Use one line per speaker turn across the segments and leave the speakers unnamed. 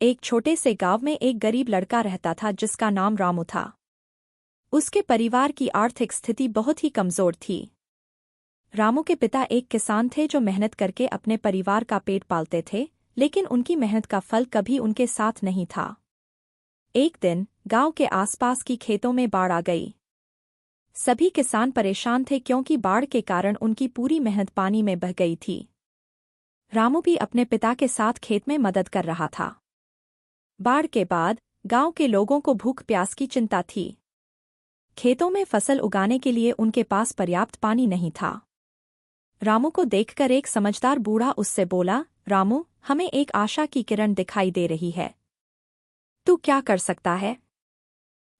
एक छोटे से गांव में एक गरीब लड़का रहता था जिसका नाम रामू था। उसके परिवार की आर्थिक स्थिति बहुत ही कमजोर थी। रामू के पिता एक किसान थे जो मेहनत करके अपने परिवार का पेट पालते थे, लेकिन उनकी मेहनत का फल कभी उनके साथ नहीं था। एक दिन गांव के आसपास की खेतों में बाढ़ आ गई। सभी किसान परेशान थे क्योंकि बाढ़ के कारण उनकी पूरी मेहनत पानी में बह गई थी। रामू भी अपने पिता के साथ खेत में मदद कर रहा था। बाढ़ के बाद गांव के लोगों को भूख प्यास की चिंता थी। खेतों में फसल उगाने के लिए उनके पास पर्याप्त पानी नहीं था। रामू को देखकर एक समझदार बूढ़ा उससे बोला, रामू, हमें एक आशा की किरण दिखाई दे रही है। तू क्या कर सकता है?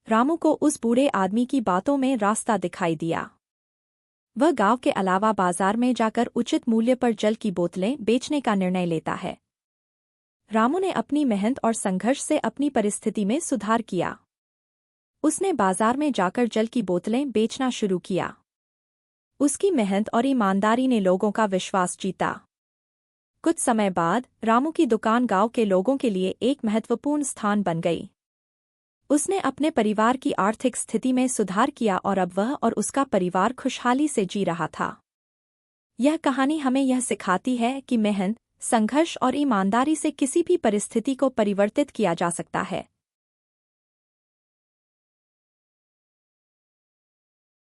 रामू को उस बूढ़े आदमी की बातों में रास्ता दिखाई दिया। वह गांव के अलावा बाजार में जाकर उचित मूल्य पर जल की बोतलें बेचने का निर्णय लेता है। रामू ने अपनी मेहनत और संघर्ष से अपनी परिस्थिति में सुधार किया। उसने बाजार में जाकर जल की बोतलें बेचना शुरू किया। उसकी मेहनत और ईमानदारी ने लोगों का विश्वास जीता। कुछ समय बाद रामू की दुकान गांव के लोगों के लिए एक महत्वपूर्ण स्थान बन गई। उसने अपने परिवार की आर्थिक स्थिति में सुधार किया और अब वह और उसका परिवार खुशहाली से जी रहा था। यह कहानी हमें यह सिखाती है कि मेहनत, संघर्ष और ईमानदारी से किसी भी परिस्थिति को परिवर्तित किया जा सकता है।